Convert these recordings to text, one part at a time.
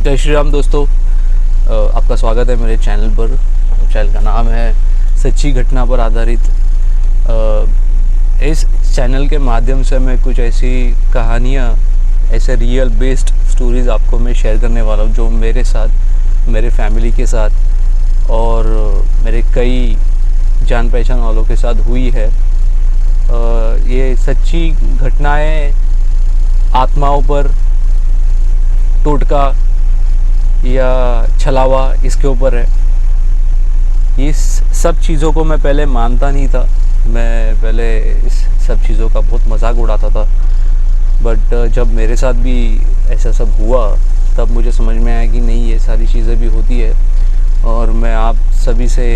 जय श्री राम दोस्तों, आपका स्वागत है मेरे चैनल पर। चैनल का नाम है सच्ची घटना पर आधारित। इस चैनल के माध्यम से मैं कुछ ऐसी कहानियाँ, ऐसे रियल बेस्ड स्टोरीज़ आपको मैं शेयर करने वाला हूँ जो मेरे साथ, मेरे फैमिली के साथ और मेरे कई जान पहचान वालों के साथ हुई है। ये सच्ची घटनाएं आत्माओं पर टोटका या छलावा इसके ऊपर है। ये सब चीज़ों को मैं पहले मानता नहीं था। मैं पहले इस सब चीज़ों का बहुत मजाक उड़ाता था, बट जब मेरे साथ भी ऐसा सब हुआ तब मुझे समझ में आया कि नहीं, ये सारी चीज़ें भी होती है। और मैं आप सभी से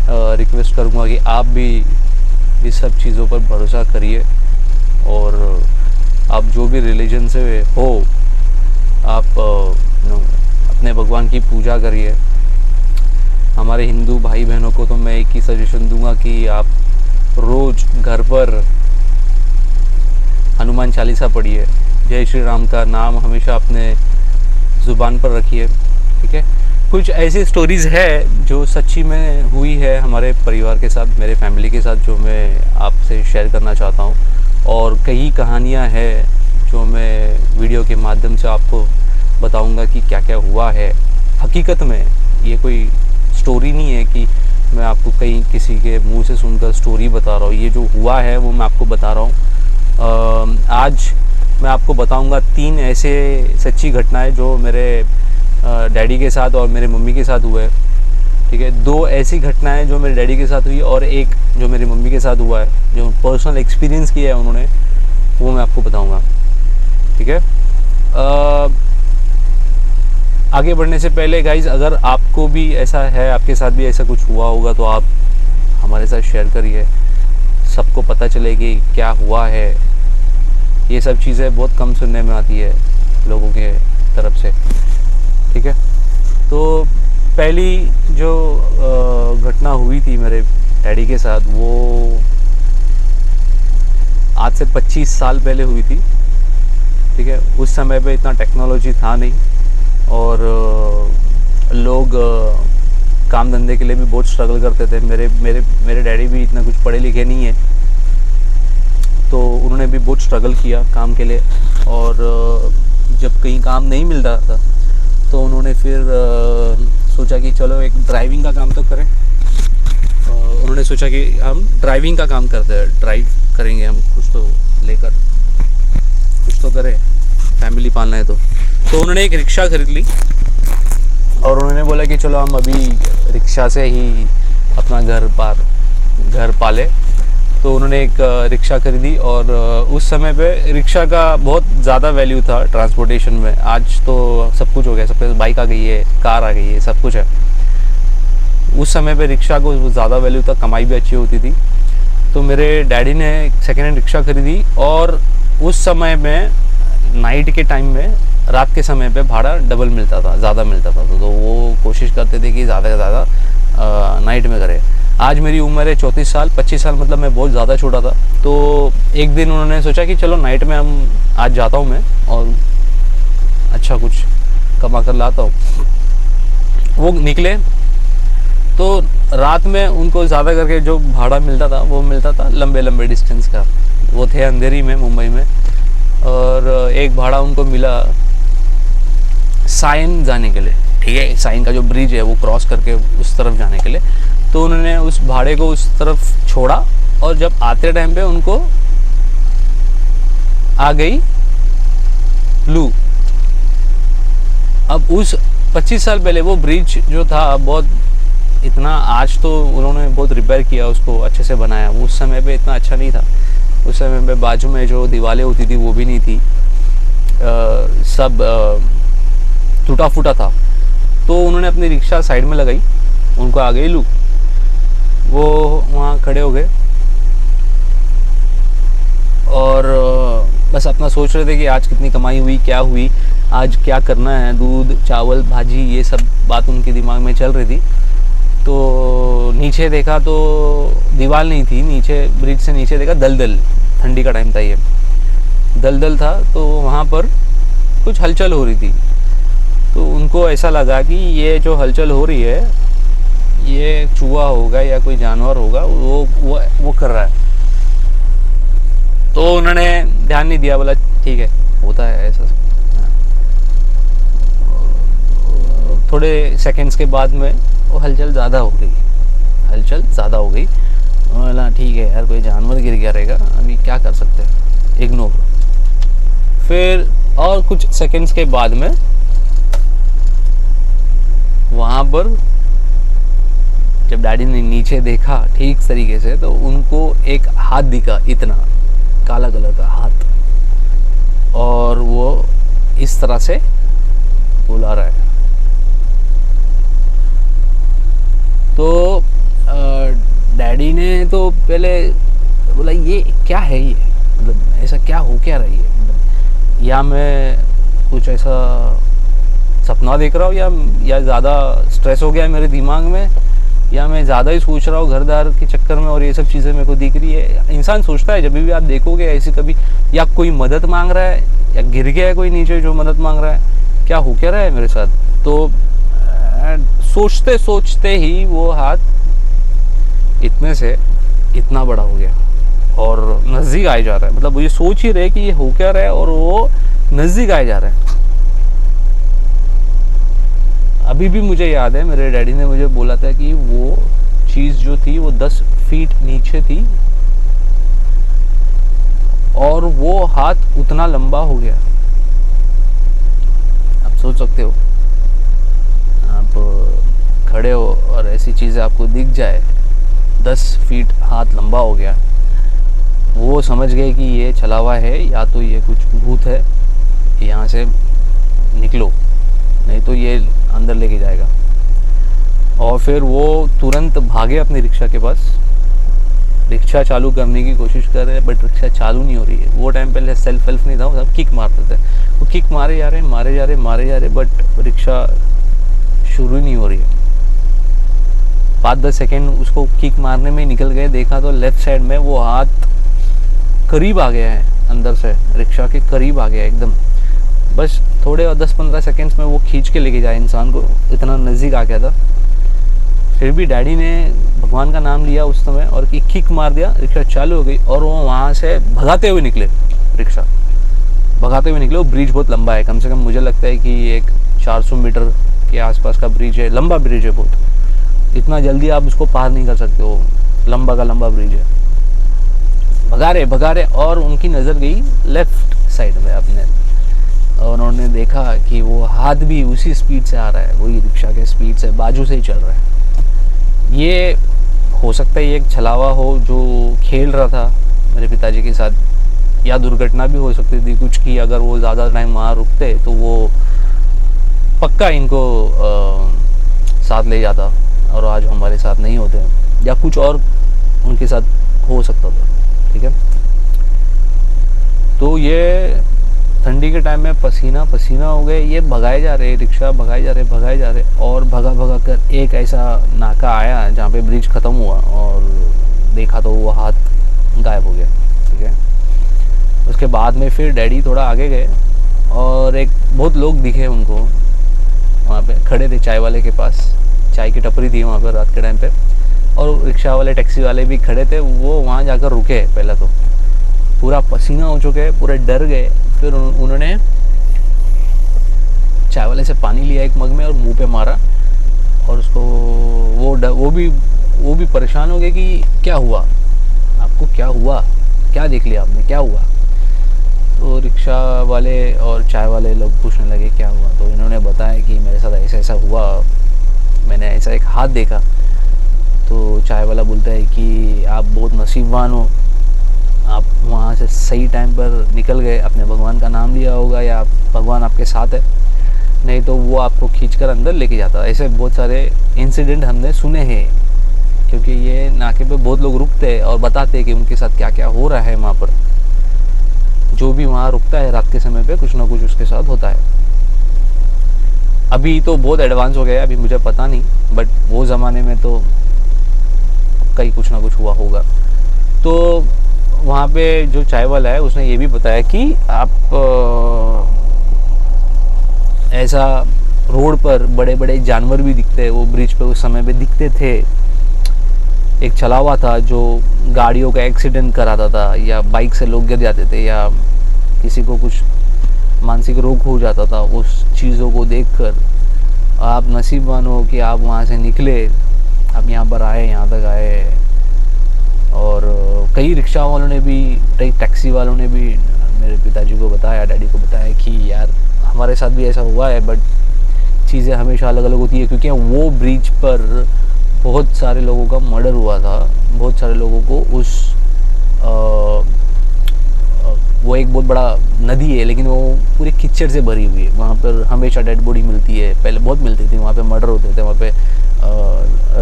रिक्वेस्ट करूँगा कि आप भी इस सब चीज़ों पर भरोसा करिए और आप जो भी रिलीजन से हो, आप अपने भगवान की पूजा करिए। हमारे हिंदू भाई बहनों को तो मैं एक ही सजेशन दूंगा कि आप रोज़ घर पर हनुमान चालीसा पढ़िए, जय श्री राम का नाम हमेशा अपने ज़ुबान पर रखिए। ठीक है, कुछ ऐसी स्टोरीज़ है जो सच्ची में हुई है हमारे परिवार के साथ, मेरे फैमिली के साथ, जो मैं आपसे शेयर करना चाहता हूँ। और कई कहानियाँ हैं जो मैं वीडियो के माध्यम से आपको बताऊंगा कि क्या क्या हुआ है। हकीकत में ये कोई स्टोरी नहीं है कि मैं आपको कहीं किसी के मुंह से सुनकर स्टोरी बता रहा हूँ। ये जो हुआ है वो मैं आपको बता रहा हूँ। आज मैं आपको बताऊंगा 3 ऐसे सच्ची घटनाएं जो मेरे डैडी के साथ और मेरे मम्मी के साथ हुए। ठीक है, 2 ऐसी घटनाएं जो मेरे डैडी के साथ हुई और एक जो मेरी मम्मी के साथ हुआ है, जो पर्सनल एक्सपीरियंस किया है उन्होंने, वो मैं आपको बताऊँगा। ठीक है, आगे बढ़ने से पहले गाइज़, अगर आपको भी ऐसा है, आपके साथ भी ऐसा कुछ हुआ होगा तो आप हमारे साथ शेयर करिए, सबको पता चले कि क्या हुआ है। ये सब चीज़ें बहुत कम सुनने में आती है लोगों के तरफ से। ठीक है, तो पहली जो घटना हुई थी मेरे डैडी के साथ, वो आज से 25 साल पहले हुई थी। ठीक है, उस समय पे इतना टेक्नोलॉजी था नहीं और लोग काम धंधे के लिए भी बहुत स्ट्रगल करते थे। मेरे डैडी भी इतना कुछ पढ़े लिखे नहीं है, तो उन्होंने भी बहुत स्ट्रगल किया काम के लिए। और जब कहीं काम नहीं मिल रहा था तो उन्होंने फिर सोचा कि चलो एक ड्राइविंग का काम तो करें। उन्होंने सोचा कि हम ड्राइविंग का काम करते हैं, ड्राइव करेंगे हम, कुछ तो लेकर कुछ तो करें, फैमिली पालना है। तो उन्होंने एक रिक्शा खरीद ली और उन्होंने बोला कि चलो हम अभी रिक्शा से ही अपना घर पाले। तो उन्होंने एक रिक्शा खरीदी और उस समय पे रिक्शा का बहुत ज़्यादा वैल्यू था ट्रांसपोर्टेशन में। आज तो सब कुछ हो गया, सबके बाइक आ गई है, कार आ गई है, सब कुछ है। उस समय पे रिक्शा को ज़्यादा वैल्यू था, कमाई भी अच्छी होती थी। तो मेरे डैडी ने सेकेंड हैंड रिक्शा खरीदी और उस समय में नाइट के टाइम में, रात के समय पे भाड़ा डबल मिलता था, ज़्यादा मिलता था। तो वो कोशिश करते थे कि ज़्यादा से ज़्यादा नाइट में करें। आज मेरी उम्र है 34 साल, 25 साल मतलब मैं बहुत ज़्यादा छोटा था। तो एक दिन उन्होंने सोचा कि चलो नाइट में हम आज जाता हूँ मैं और अच्छा कुछ कमा कर लाता हूँ। वो निकले तो रात में उनको ज़्यादा करके जो भाड़ा मिलता था वो मिलता था लंबे लंबे डिस्टेंस का। वो थे अंधेरी में, मुंबई में। और एक भाड़ा उनको मिला साइन जाने के लिए। ठीक है, साइन का जो ब्रिज है वो क्रॉस करके उस तरफ जाने के लिए। तो उन्होंने उस भाड़े को उस तरफ छोड़ा और जब आते टाइम पे उनको आ गई लू। अब उस 25 साल पहले वो ब्रिज जो था बहुत इतना, आज तो उन्होंने बहुत रिपेयर किया, उसको अच्छे से बनाया। उस समय पे इतना अच्छा नहीं था। उस समय पे बाजू में जो दीवारें होती थी वो भी नहीं थी, सब टूटा फूटा था। तो उन्होंने अपनी रिक्शा साइड में लगाई, उनको आ गई लू। वो वहाँ खड़े हो गए और बस अपना सोच रहे थे कि आज कितनी कमाई हुई, क्या हुई, आज क्या करना है, दूध चावल भाजी, ये सब बात उनके दिमाग में चल रही थी। तो नीचे देखा तो दीवार नहीं थी, नीचे ब्रिज से नीचे देखा दलदल, ठंडी का टाइम था, ये दलदल था। तो वहाँ पर कुछ हलचल हो रही थी। तो उनको ऐसा लगा कि ये जो हलचल हो रही है ये चूहा होगा या कोई जानवर होगा, वो कर रहा है। तो उन्होंने ध्यान नहीं दिया, बोला ठीक है होता है ऐसा। थोड़े सेकंड्स के बाद में वो हलचल ज़्यादा हो गई। बोला ठीक है यार, कोई जानवर गिर गया रहेगा, अभी क्या कर सकते हैं, इग्नोर। फिर और कुछ सेकंड्स के बाद में वहाँ पर जब डैडी ने नीचे देखा ठीक तरीके से, तो उनको एक हाथ दिखा, इतना काला कलर का हाथ, और वो इस तरह से बुला रहा है। तो डैडी ने तो पहले बोला ये क्या है, ये मतलब ऐसा क्या हो क्या रही है, मतलब या मैं कुछ ऐसा सपना देख रहा हूँ या ज़्यादा स्ट्रेस हो गया है मेरे दिमाग में, या मैं ज़्यादा ही सोच रहा हूँ घर-दार के चक्कर में और ये सब चीज़ें मेरे को दिख रही है। इंसान सोचता है जब भी आप देखोगे ऐसी कभी, या कोई मदद मांग रहा है या गिर गया है कोई नीचे जो मदद मांग रहा है, क्या हो क्या रहा है मेरे साथ। तो सोचते सोचते ही वो हाथ इतने से इतना बड़ा हो गया और नज़दीक आए जा रहा है। मतलब वो ये सोच ही रहे कि ये हो क्या रहा है और वो नज़दीक आए जा रहा है। अभी भी मुझे याद है मेरे डैडी ने मुझे बोला था कि वो चीज़ जो थी वो 10 फीट नीचे थी और वो हाथ उतना लंबा हो गया। आप सोच सकते हो, आप खड़े हो और ऐसी चीज़ें आपको दिख जाए, 10 फीट हाथ लंबा हो गया। वो समझ गए कि ये चला हुआ है, या तो ये कुछ भूत है, यहाँ से निकलो नहीं तो ये अंदर लेके जाएगा। और फिर वो तुरंत भागे अपनी रिक्शा के पास, रिक्शा चालू करने की कोशिश कर रहे हैं बट रिक्शा चालू नहीं हो रही है। वो टाइम पहले सेल्फ हेल्प नहीं था, वो सब किक मारते थे। वो किक मारे जा रहे बट रिक्शा शुरू ही नहीं हो रही है। 5-10 सेकेंड उसको किक मारने में निकल गए, देखा तो लेफ़्ट साइड में वो हाथ करीब आ गया है, अंदर से रिक्शा के करीब आ गया एकदम। बस थोड़े और 10-15 सेकेंड्स में वो खींच के लेके जाए इंसान को, इतना नज़दीक आ गया था। फिर भी डैडी ने भगवान का नाम लिया उस समय और किक मार दिया, रिक्शा चालू हो गई और वो वहाँ से भगाते हुए निकले। रिक्शा भगाते हुए निकले। वो ब्रिज बहुत लंबा है, कम से कम मुझे लगता है कि एक 400 मीटर के आसपास का ब्रिज है, लंबा ब्रिज है बहुत। इतना जल्दी आप उसको पार नहीं कर सकते हो, लंबा का लंबा ब्रिज है। भगा रहे और उनकी नज़र गई लेफ़्ट साइड में अपने, और उन्होंने देखा कि वो हाथ भी उसी स्पीड से आ रहा है, वही रिक्शा के स्पीड से बाजू से ही चल रहा है। ये हो सकता है ये एक छलावा हो जो खेल रहा था मेरे पिताजी के साथ, या दुर्घटना भी हो सकती थी कुछ की। अगर वो ज़्यादा टाइम वहाँ रुकते तो वो पक्का इनको साथ ले जाता और आज हमारे साथ नहीं होते, या कुछ और उनके साथ हो सकता था। ठीक है, तो ये ठंडी के टाइम में पसीना हो गए, ये भगाए जा रहे, रिक्शा भगाए जा रहे और भगा कर एक ऐसा नाका आया जहाँ पे ब्रिज ख़त्म हुआ और देखा तो वो हाथ गायब हो गया। ठीक है, उसके बाद में फिर डैडी थोड़ा आगे गए और एक बहुत लोग दिखे उनको वहाँ पे खड़े थे, चाय वाले के पास, चाय की टपरी थी वहाँ पर रात के टाइम पे, और रिक्शा वाले टैक्सी वाले भी खड़े थे। वो वहाँ जाकर रुके, पहले तो पूरा पसीना हो चुके, पूरे डर गए। फिर उन्होंने चाय वाले से पानी लिया एक मग में और मुंह पे मारा, और उसको वो भी परेशान हो गए कि क्या हुआ आपको, क्या हुआ, क्या देख लिया आपने, क्या हुआ। तो रिक्शा वाले और चाय वाले लोग पूछने लगे क्या हुआ। तो इन्होंने बताया कि मेरे साथ ऐसा हुआ, मैंने ऐसा एक हाथ देखा। तो चाय वाला बोलता है कि आप बहुत नसीबवान हो, आप वहाँ से सही टाइम पर निकल गए, आपने भगवान का नाम लिया होगा या भगवान आपके साथ है, नहीं तो वो आपको खींचकर अंदर लेके जाता। ऐसे बहुत सारे इंसिडेंट हमने सुने हैं, क्योंकि ये नाके पे बहुत लोग रुकते हैं और बताते हैं कि उनके साथ क्या क्या हो रहा है वहाँ पर। जो भी वहाँ रुकता है रात के समय पे कुछ ना कुछ उसके साथ होता है। अभी तो बहुत एडवांस हो गया है, अभी मुझे पता नहीं, बट वो ज़माने में तो कहीं कुछ ना कुछ हुआ होगा। तो वहाँ पे जो चाय वाला है उसने ये भी बताया कि आप ऐसा रोड पर बड़े बड़े जानवर भी दिखते हैं, वो ब्रिज पे उस समय पे दिखते थे। एक चला हुआ था जो गाड़ियों का एक्सीडेंट कराता था, या बाइक से लोग गिर जाते थे, या किसी को कुछ मानसिक रोग हो जाता था। उस चीज़ों को देखकर आप नसीबवान हो कि आप वहाँ से निकले, आप यहाँ पर आए, यहाँ तक आए। और कई रिक्शा वालों ने भी, कई टैक्सी वालों ने भी मेरे पिताजी को बताया, डैडी को बताया कि यार हमारे साथ भी ऐसा हुआ है, बट चीज़ें हमेशा अलग अलग होती है। क्योंकि वो ब्रिज पर बहुत सारे लोगों का मर्डर हुआ था, बहुत सारे लोगों को उस वो एक बहुत बड़ा नदी है, लेकिन वो पूरी कीचड़ से भरी हुई है। वहाँ पर हमेशा डेड बॉडी मिलती है, पहले बहुत मिलती थी। वहाँ पे मर्डर होते थे, वहाँ पे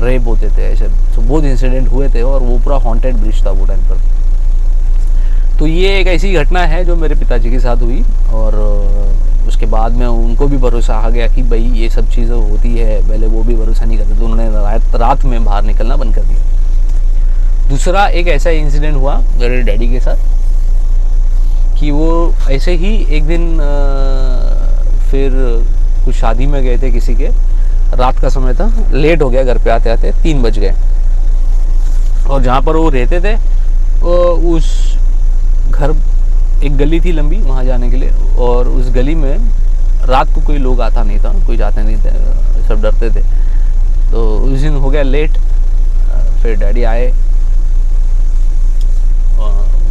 रेप होते थे, ऐसे तो बहुत इंसिडेंट हुए थे। और वो पूरा हॉन्टेड ब्रिज था वो टाइम पर। तो ये एक ऐसी घटना है जो मेरे पिताजी के साथ हुई, और उसके बाद में उनको भी भरोसा आ गया कि भाई ये सब चीज़ें होती है। पहले वो भी भरोसा नहीं करते, तो उन्होंने रात में बाहर निकलना बंद कर दिया। दूसरा एक ऐसा इंसिडेंट हुआ मेरे डैडी के साथ कि वो ऐसे ही एक दिन फिर कुछ शादी में गए थे किसी के, रात का समय था, लेट हो गया घर पे आते आते, 3 बज गए। और जहाँ पर वो रहते थे उस घर, एक गली थी लंबी वहाँ जाने के लिए, और उस गली में रात को कोई लोग आता नहीं था, कोई जाते नहीं थे, सब डरते थे। तो उस दिन हो गया लेट। फिर डैडी आए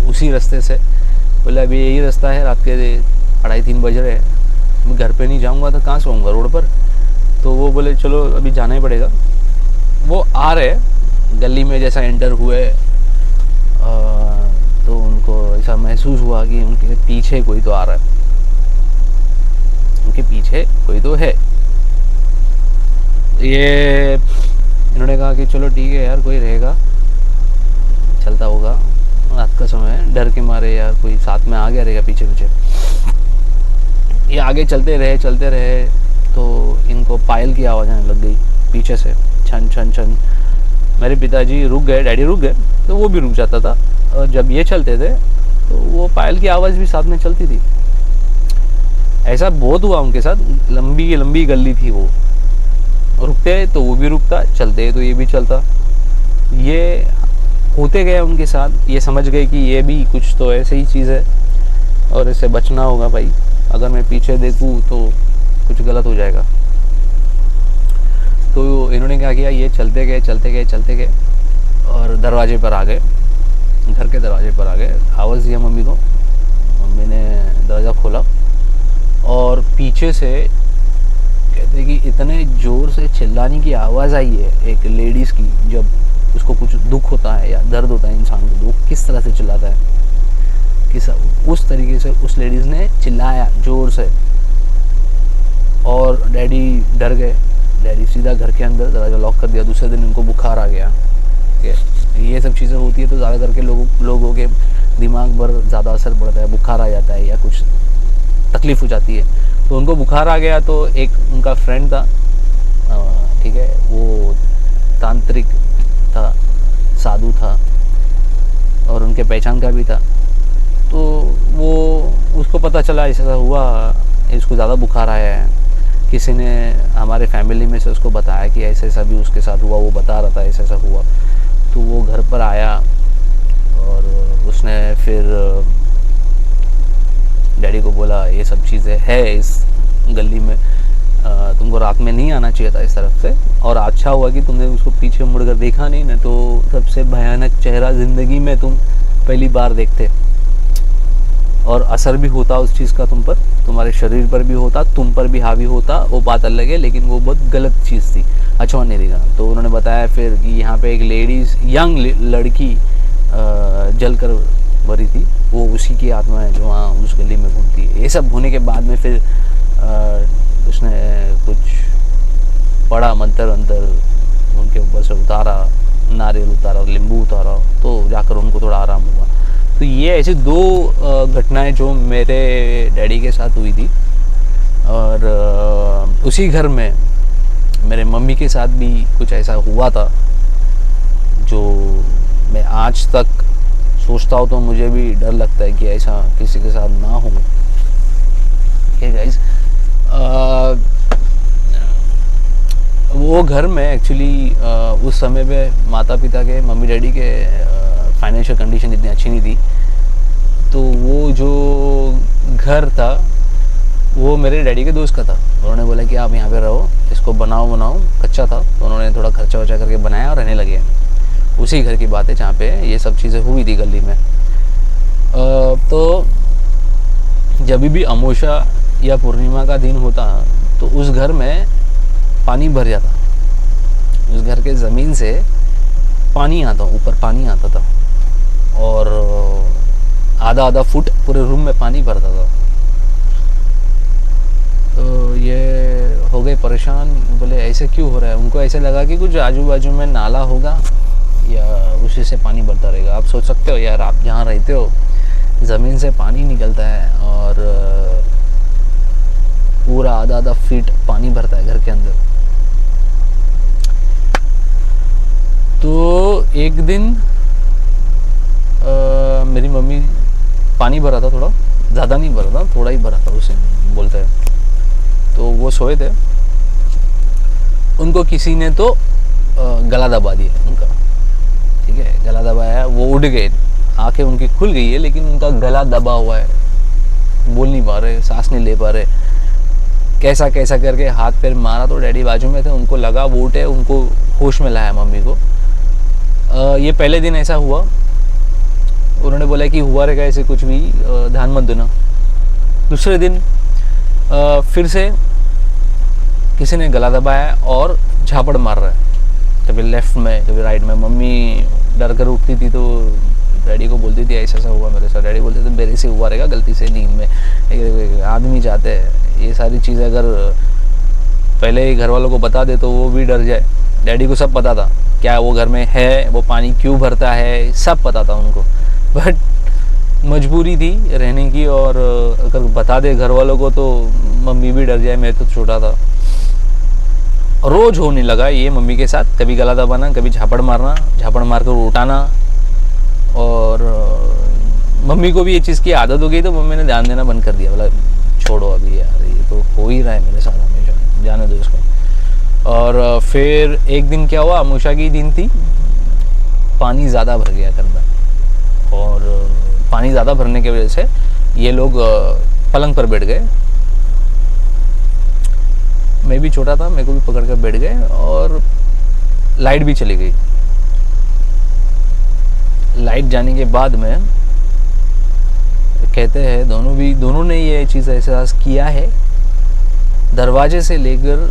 उसी रास्ते से, बोले अभी यही रास्ता है, रात के 2:30-3 बज रहे हैं, मैं घर पे नहीं जाऊँगा तो कहाँ से आऊँगा रोड पर। तो वो बोले चलो अभी जाना ही पड़ेगा। वो आ रहे गली में, जैसा एंटर हुए तो उनको ऐसा महसूस हुआ कि उनके पीछे कोई तो आ रहा है, उनके पीछे कोई तो है। ये इन्होंने कहा कि चलो ठीक है यार, कोई रहेगा, चलता होगा, रात का समय है, डर के मारे यार कोई साथ में आ गया रहेगा पीछे पीछे। ये आगे चलते रहे तो इनको पायल की आवाज़ आने लग गई पीछे से, छन छन छन। मेरे पिताजी रुक गए, डैडी रुक गए, तो वो भी रुक जाता था। और जब ये चलते थे तो वो पायल की आवाज़ भी साथ में चलती थी। ऐसा बहुत हुआ उनके साथ, लंबी लंबी गली थी वो, रुकते तो वो भी रुकता, चलते तो ये भी चलता। ये होते गए उनके साथ, ये समझ गए कि ये भी कुछ तो ऐसे ही चीज़ है और इससे बचना होगा भाई, अगर मैं पीछे देखूँ तो कुछ गलत हो जाएगा। तो इन्होंने क्या किया, ये चलते गए और दरवाजे पर आ गए, घर के दरवाजे पर आ गए। आवाज़ दिया मम्मी को, मम्मी ने दरवाज़ा खोला और पीछे से कहते कि इतने ज़ोर से चिल्लाने की आवाज़ आई है एक लेडीज़ की। जब उसको कुछ दुख होता है या दर्द होता है इंसान को, तो वो किस तरह से चिल्लाता है, किस उस तरीके से उस लेडीज़ ने चिल्लाया ज़ोर से। और डैडी डर गए, डैडी सीधा घर के अंदर दरवाज़ा लॉक कर दिया। दूसरे दिन इनको बुखार आ गया। ये सब चीज़ें होती है तो ज़्यादा करके लोगों के दिमाग पर ज़्यादा असर पड़ता है, बुखार आ जाता है या कुछ तकलीफ़ हो जाती है। तो उनको बुखार आ गया। तो एक उनका फ्रेंड था, ठीक है, वो तांत्रिक था, साधु था और उनके पहचान का भी था। तो वो उसको पता चला ऐसा हुआ, इसको ज़्यादा बुखार आया है। किसी ने हमारे फैमिली में से उसको बताया कि ऐसा ऐसा भी उसके साथ हुआ, वो बता रहा था ऐसा ऐसा हुआ। तो वो घर पर आया और उसने फिर डैडी को बोला ये सब चीज़ें है इस गली में, तुमको रात में नहीं आना चाहिए था इस तरफ से, और अच्छा हुआ कि तुमने उसको पीछे मुड़कर देखा नहीं, न तो सबसे भयानक चेहरा ज़िंदगी में तुम पहली बार देखते और असर भी होता उस चीज़ का तुम पर, तुम्हारे शरीर पर भी होता, तुम पर भी हावी होता, वो बात अलग है, लेकिन वो बहुत गलत चीज़ थी, अच्छा नहीं दिखा। तो उन्होंने बताया फिर कि यहाँ पे एक लेडीज़ यंग लड़की जल कर मरी थी, वो उसी की आत्मा है जो वहाँ उस गली में घूमती है। ये सब होने के बाद में फिर उसने कुछ पढ़ा, मंत्र उनके ऊपर से उतारा, नारियल उतारा, नींबू उतारा, तो जाकर उनको थोड़ा आराम हुआ। तो ये ऐसी 2 घटनाएं जो मेरे डैडी के साथ हुई थी। और उसी घर में मेरे मम्मी के साथ भी कुछ ऐसा हुआ था जो मैं आज तक सोचता हूँ तो मुझे भी डर लगता है कि ऐसा किसी के साथ ना हो। Okay guys, वो घर में एक्चुअली उस समय पे माता पिता के, मम्मी डैडी के फाइनेंशियल कंडीशन इतनी अच्छी नहीं थी, तो वो जो घर था वो मेरे डैडी के दोस्त का था। उन्होंने बोला कि आप यहाँ पे रहो, इसको बनाओ, कच्चा था तो उन्होंने थोड़ा खर्चा वर्चा करके बनाया और रहने लगे। उसी घर की बात है जहाँ पे ये सब चीज़ें हुई थी गली में। तो जब भी अमावस्या या पूर्णिमा का दिन होता तो उस घर में पानी भर जाता, उस घर के ज़मीन से पानी आता, ऊपर पानी आता था और आधा फुट पूरे रूम में पानी भरता था। तो ये हो गए परेशान, बोले ऐसे क्यों हो रहा है। उनको ऐसे लगा कि कुछ आजू बाजू में नाला होगा या उसी से पानी भरता रहेगा। आप सोच सकते हो यार, आप जहाँ रहते हो ज़मीन से पानी निकलता है और पूरा आधा फीट पानी भरता है घर के अंदर। तो एक दिन मेरी मम्मी, पानी भरा था, थोड़ा ज़्यादा नहीं भरा था, थोड़ा ही भरा था उसे बोलते हैं। तो वो सोए थे, उनको किसी ने तो गला दबा दिया उनका, ठीक है, गला दबाया, वो उठ गए, आंखें उनकी खुल गई है लेकिन उनका गला दबा हुआ है, बोल नहीं पा रहे, सांस नहीं ले पा रहे। कैसा करके हाथ पैर मारा तो डैडी बाजू में थे, उनको लगा वो उठे, उनको होश में लाया मम्मी को। ये पहले दिन ऐसा हुआ, उन्होंने बोला कि हुआ रहेगा ऐसे कुछ भी, ध्यान मत देना। दूसरे दिन फिर से किसी ने गला दबाया और झापड़ मार रहा है, कभी लेफ्ट में कभी राइट में। मम्मी डर कर उठती थी तो डैडी को बोलती थी ऐसा हुआ मेरे साथ। डैडी बोलते थे मेरे से हुआ रहेगा गलती से, नींद में। आदमी चाहते हैं ये सारी चीज़ें अगर पहले ही घर वालों को बता दे तो वो भी डर जाए। डैडी को सब पता था क्या वो घर में है, वो पानी क्यों भरता है, सब पता था उनको, बट मजबूरी थी रहने की। और अगर बता दे घर वालों को तो मम्मी भी डर जाए, मैं तो छोटा था। रोज़ होने लगा ये मम्मी के साथ, कभी गला दबाना, कभी झापड़ मारना, झापड़ मार कर उठाना। और मम्मी को भी ये चीज़ की आदत हो गई तो मम्मी ने ध्यान देना बंद कर दिया, बोला छोड़ो अभी यार, ये तो हो ही रहा है मेरे साथ हमेशा, जाने दो इसको। और फिर एक दिन क्या हुआ, अमावस्या की दिन थी, पानी ज़्यादा भर गया घर में। और पानी ज़्यादा भरने की वजह से ये लोग पलंग पर बैठ गए। मैं भी छोटा था, मेरे को भी पकड़ कर बैठ गए और लाइट भी चली गई। लाइट जाने के बाद में कहते हैं दोनों ने ये चीज़ एहसास किया है, दरवाजे से लेकर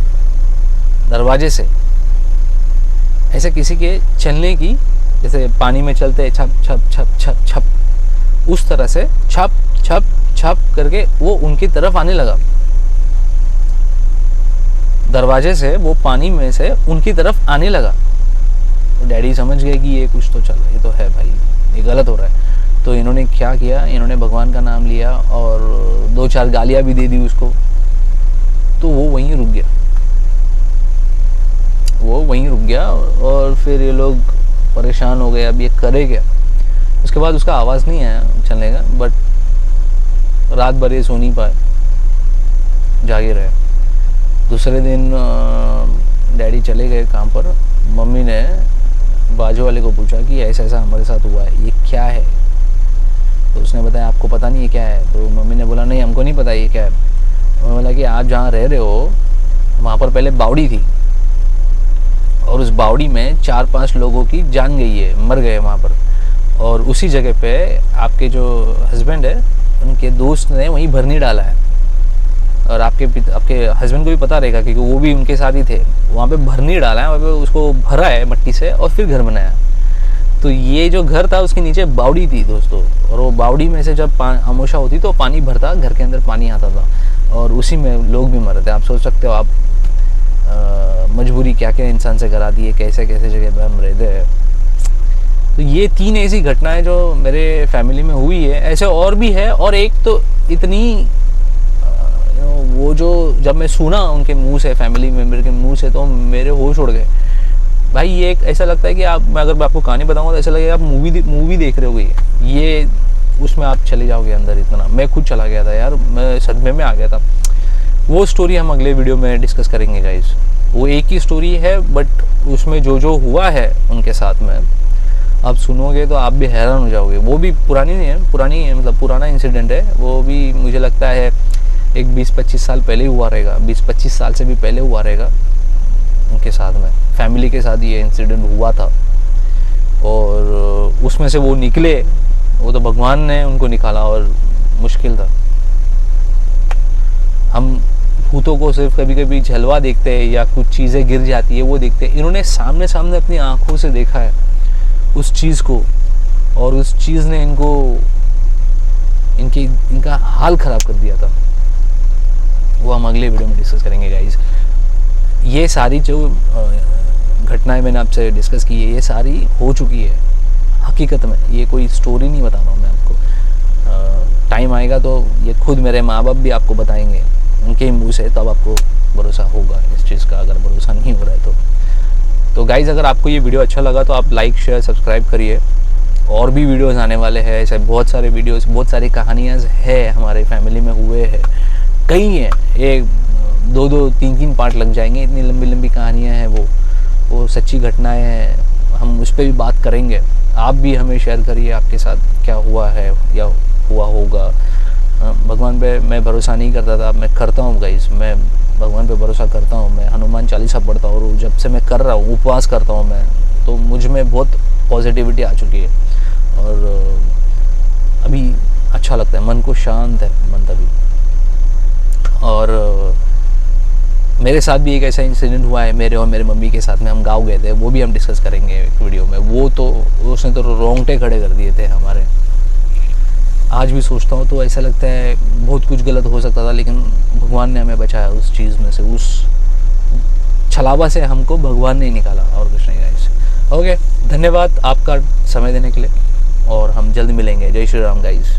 दरवाजे से ऐसे किसी के चलने की, जैसे पानी में चलते छप छप छप छप छप, उस तरह से छप छप छप करके वो उनकी तरफ आने लगा। दरवाजे से वो पानी में से उनकी तरफ आने लगा। तो डैडी समझ गए कि ये कुछ तो चल रहा है, ये तो है भाई, ये गलत हो रहा है। तो इन्होंने क्या किया, इन्होंने भगवान का नाम लिया और 2-4 गालियाँ भी दे दी उसको। तो वो वहीं रुक गया, और फिर ये लोग परेशान हो गए, अब ये करे क्या। उसके बाद उसका आवाज़ नहीं आया चलने का, बट रात भर ये सो नहीं पाए, जागे रहे। दूसरे दिन डैडी चले गए काम पर। मम्मी ने बाजू वाले को पूछा कि ऐसा हमारे साथ हुआ है, ये क्या है। तो उसने बताया आपको पता नहीं है क्या है। तो मम्मी ने बोला नहीं हमको नहीं पता ये क्या है। उन्होंने बोला कि आप जहाँ रह रहे हो वहाँ पर पहले बावड़ी थी और उस बावड़ी में 4-5 लोगों की जान गई है, मर गए वहाँ पर। और उसी जगह पे आपके जो हस्बैंड है उनके दोस्त ने वहीं भरनी डाला है। और आपके हस्बैंड को भी पता रहेगा क्योंकि वो भी उनके साथ ही थे। वहाँ पे भरनी डाला है, वहाँ पे उसको भरा है मट्टी से और फिर घर बनाया। तो ये जो घर था उसके नीचे बावड़ी थी दोस्तों, और वो बावड़ी में से जब अमावस्या होती तो पानी भरता, घर के अंदर पानी आता था और उसी में लोग भी मरते। आप सोच सकते हो आप मजबूरी क्या क्या इंसान से कराती है, कैसे कैसे जगह पर हम रहते हैं। तो ये 3 ऐसी घटनाएं जो मेरे फैमिली में हुई है। ऐसे और भी है, और एक तो इतनी वो जो जब मैं सुना उनके मुंह से, फैमिली मेम्बर के मुंह से, तो मेरे होश उड़ गए भाई। ये एक ऐसा लगता है कि मैं अगर आपको कहानी बताऊंगा तो ऐसा लगेगा आप मूवी देख रहे हो। ये उसमें आप चले जाओगे अंदर इतना। मैं खुद चला गया था यार, मैं सदमे में आ गया था। वो स्टोरी हम अगले वीडियो में डिस्कस करेंगे गाइस। वो एक ही स्टोरी है, बट उसमें जो जो हुआ है उनके साथ में आप सुनोगे तो आप भी हैरान हो जाओगे। वो भी पुरानी नहीं है, पुरानी है मतलब पुराना इंसिडेंट है। वो भी मुझे लगता है एक 20-25 साल पहले ही हुआ रहेगा, 20-25 साल से भी पहले हुआ रहेगा उनके साथ में, फैमिली के साथ ये इंसिडेंट हुआ था। और उसमें से वो निकले, वो तो भगवान ने उनको निकाला, और मुश्किल था। हम भूतों को सिर्फ कभी कभी झलवा देखते हैं या कुछ चीज़ें गिर जाती है वो देखते हैं, इन्होंने सामने सामने अपनी आंखों से देखा है उस चीज़ को, और उस चीज़ ने इनका हाल ख़राब कर दिया था। वो हम अगले वीडियो में डिस्कस करेंगे गाइस। ये सारी जो घटनाएं मैंने आपसे डिस्कस की है, ये सारी हो चुकी है हकीकत में, ये कोई स्टोरी नहीं बता रहा हूँ मैं आपको। टाइम आएगा तो ये खुद मेरे माँ बाप भी आपको बताएंगे उनके ही मुँह से, तब आपको भरोसा होगा इस चीज़ का, अगर भरोसा नहीं हो रहा है तो गाइज़ अगर आपको ये वीडियो अच्छा लगा तो आप लाइक शेयर सब्सक्राइब करिए। और भी वीडियोज़ आने वाले हैं ऐसे, बहुत सारे वीडियोज़, बहुत सारी कहानियाँ है हमारे फैमिली में हुए हैं, कई हैं, एक 2-2, 3-3 पार्ट लग जाएंगे, इतनी लंबी लंबी कहानियाँ हैं वो सच्ची घटनाएं हैं। हम उस पर भी बात करेंगे। आप भी हमें शेयर करिए आपके साथ क्या हुआ है या हुआ होगा। भगवान पे मैं भरोसा नहीं करता था, मैं करता हूँ गाइस, मैं भगवान पे भरोसा करता हूँ। मैं हनुमान चालीसा पढ़ता हूँ, और जब से मैं कर रहा हूँ, उपवास करता हूँ मैं, तो मुझ में बहुत पॉजिटिविटी आ चुकी है, और अभी अच्छा लगता है, मन को शांत है मन तभी। और मेरे साथ भी एक ऐसा इंसिडेंट हुआ है, मेरे और मेरे मम्मी के साथ में, हम गाँव गए थे, वो भी हम डिस्कस करेंगे एक वीडियो में। वो तो उसने तो रोंगटे खड़े कर दिए थे हमारे। आज भी सोचता हूँ तो ऐसा लगता है बहुत कुछ गलत हो सकता था, लेकिन भगवान ने हमें बचाया उस चीज़ में से, उस छलावा से हमको भगवान ने ही निकाला, और कुछ नहीं गाइस। ओके, धन्यवाद आपका समय देने के लिए, और हम जल्द मिलेंगे। जय श्री राम गाइस।